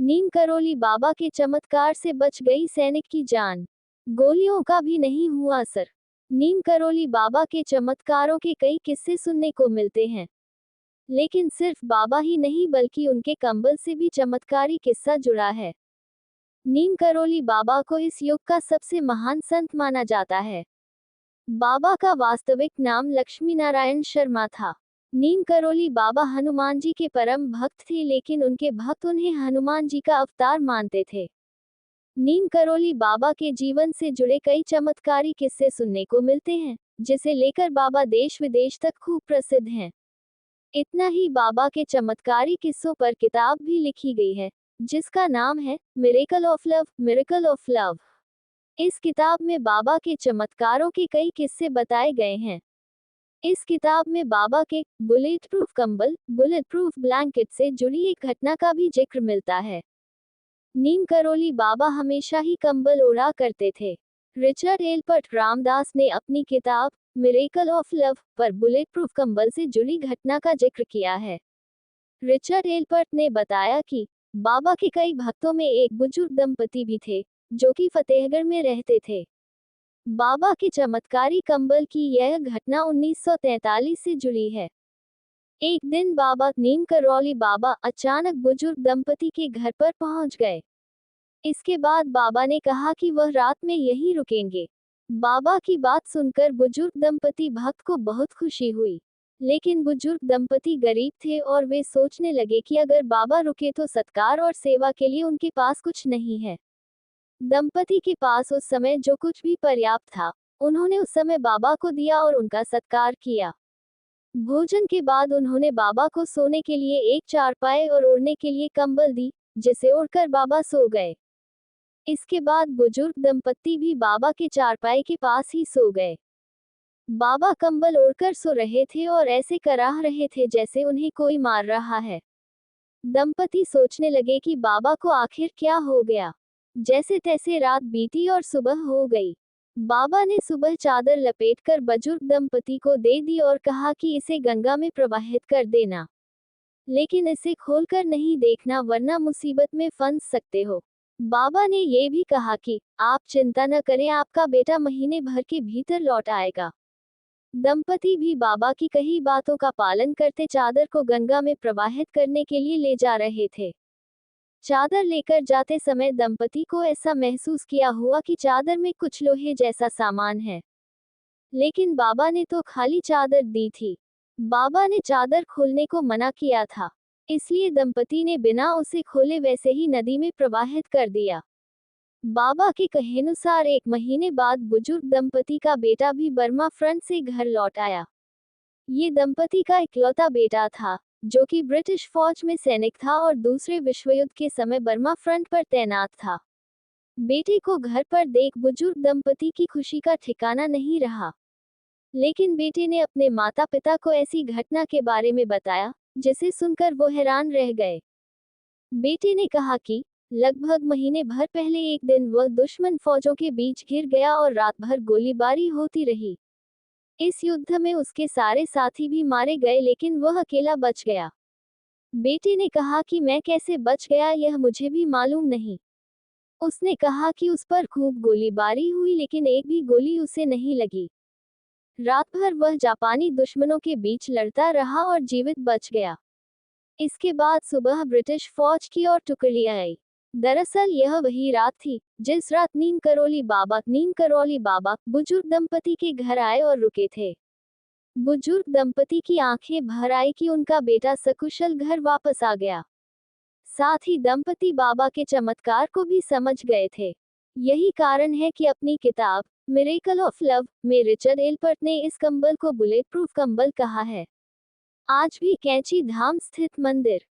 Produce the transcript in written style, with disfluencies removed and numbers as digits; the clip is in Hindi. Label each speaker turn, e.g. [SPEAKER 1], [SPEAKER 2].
[SPEAKER 1] नीम करौली बाबा के चमत्कार से बच गई सैनिक की जान। गोलियों का भी नहीं हुआ असर। नीम करौली बाबा के चमत्कारों के कई किस्से सुनने को मिलते हैं, लेकिन सिर्फ बाबा ही नहीं बल्कि उनके कंबल से भी चमत्कारी किस्सा जुड़ा है। नीम करौली बाबा को इस युग का सबसे महान संत माना जाता है। बाबा का वास्तविक नाम लक्ष्मी नारायण शर्मा था। नीम करौली बाबा हनुमान जी के परम भक्त थे, लेकिन उनके भक्त उन्हें हनुमान जी का अवतार मानते थे। नीम करौली बाबा के जीवन से जुड़े कई चमत्कारी किस्से सुनने को मिलते हैं, जिसे लेकर बाबा देश विदेश तक खूब प्रसिद्ध हैं। इतना ही, बाबा के चमत्कारी किस्सों पर किताब भी लिखी गई है, जिसका नाम है miracle of love, miracle of love. इस किताब में बाबा के चमत्कारों के कई किस्से बताए गए हैं। इस किताब में बाबा के बुलेट प्रूफ कंबल, बुलेट प्रूफ ब्लैंकेट से जुड़ी एक घटना का भी जिक्र मिलता है। नीम करौली बाबा हमेशा ही कंबल ओढ़ा करते थे। रिचर्ड एल्बर्ट रामदास ने अपनी किताब मिरेकल ऑफ लव पर बुलेट प्रूफ कंबल से जुड़ी घटना का जिक्र किया है। रिचर्ड एल्बर्ट ने बताया कि बाबा के कई भक्तों में एक बुजुर्ग दंपति भी थे, जो कि फतेहगढ़ में रहते थे। बाबा के चमत्कारी कंबल की यह घटना 1943 से जुड़ी है। एक दिन बाबा नीम करौली बाबा अचानक बुजुर्ग दंपति के घर पर पहुंच गए। इसके बाद बाबा ने कहा कि वह रात में यहीं रुकेंगे। बाबा की बात सुनकर बुजुर्ग दंपति भक्त को बहुत खुशी हुई, लेकिन बुजुर्ग दंपति गरीब थे और वे सोचने लगे कि अगर बाबा रुके तो सत्कार और सेवा के लिए उनके पास कुछ नहीं है। दंपति के पास उस समय जो कुछ भी पर्याप्त था, उन्होंने उस समय बाबा को दिया और उनका सत्कार किया। भोजन के बाद उन्होंने बाबा को सोने के लिए एक चारपाई और ओढ़ने के लिए कंबल दी, जिसे ओढ़कर बाबा सो गए। इसके बाद बुजुर्ग दंपति भी बाबा के चारपाई के पास ही सो गए। बाबा कंबल ओढ़कर सो रहे थे और ऐसे कराह रहे थे जैसे उन्हें कोई मार रहा है। दंपति सोचने लगे कि बाबा को आखिर क्या हो गया। जैसे तैसे रात बीती और सुबह हो गई। बाबा ने सुबह चादर लपेटकर बुजुर्ग दंपति को दे दी और कहा कि इसे गंगा में प्रवाहित कर देना, लेकिन इसे खोलकर नहीं देखना वरना मुसीबत में फंस सकते हो। बाबा ने ये भी कहा कि आप चिंता न करें, आपका बेटा महीने भर के भीतर लौट आएगा। दंपति भी बाबा की कही बातों का पालन करते चादर को गंगा में प्रवाहित करने के लिए ले जा रहे थे। चादर लेकर जाते समय दंपति को ऐसा महसूस किया हुआ कि चादर में कुछ लोहे जैसा सामान है, लेकिन बाबा ने तो खाली चादर दी थी। बाबा ने चादर खोलने को मना किया था, इसलिए दंपति ने बिना उसे खोले वैसे ही नदी में प्रवाहित कर दिया। बाबा के कहेनुसार एक महीने बाद बुजुर्ग दंपति का बेटा भी बर्मा फ्रंट से घर लौट आया। ये दंपति का इकलौता बेटा था, जो कि ब्रिटिश फौज में सैनिक था और दूसरे विश्व युद्ध के समय बर्मा फ्रंट पर तैनात था। बेटे को घर पर देख बुजुर्ग दंपति की खुशी का ठिकाना नहीं रहा, लेकिन बेटे ने अपने माता पिता को ऐसी घटना के बारे में बताया, जिसे सुनकर वो हैरान रह गए। बेटे ने कहा कि लगभग महीने भर पहले एक दिन वह दुश्मन फौजों के बीच घिर गया और रात भर गोलीबारी होती रही। इस युद्ध में उसके सारे साथी भी मारे गए, लेकिन वह अकेला बच गया। बेटे ने कहा कि मैं कैसे बच गया यह मुझे भी मालूम नहीं। उसने कहा कि उस पर खूब गोलीबारी हुई, लेकिन एक भी गोली उसे नहीं लगी। रात भर वह जापानी दुश्मनों के बीच लड़ता रहा और जीवित बच गया। इसके बाद सुबह ब्रिटिश फौज की और टुकड़ियां आई। दरअसल यह वही रात थी जिस रात नीम करौली बाबा बुजुर्ग दंपति के घर आए और रुके थे। बुजुर्ग दंपति की आंखें भर आई कि उनका बेटा सकुशल घर वापस आ गया। साथ ही दंपति बाबा के चमत्कार को भी समझ गए थे। यही कारण है कि अपनी किताब मिरेकल ऑफ लव में रिचर्ड एल्बर्ट ने इस कंबल को बुलेट प्रूफ कंबल कहा है। आज भी कैंची धाम स्थित मंदिर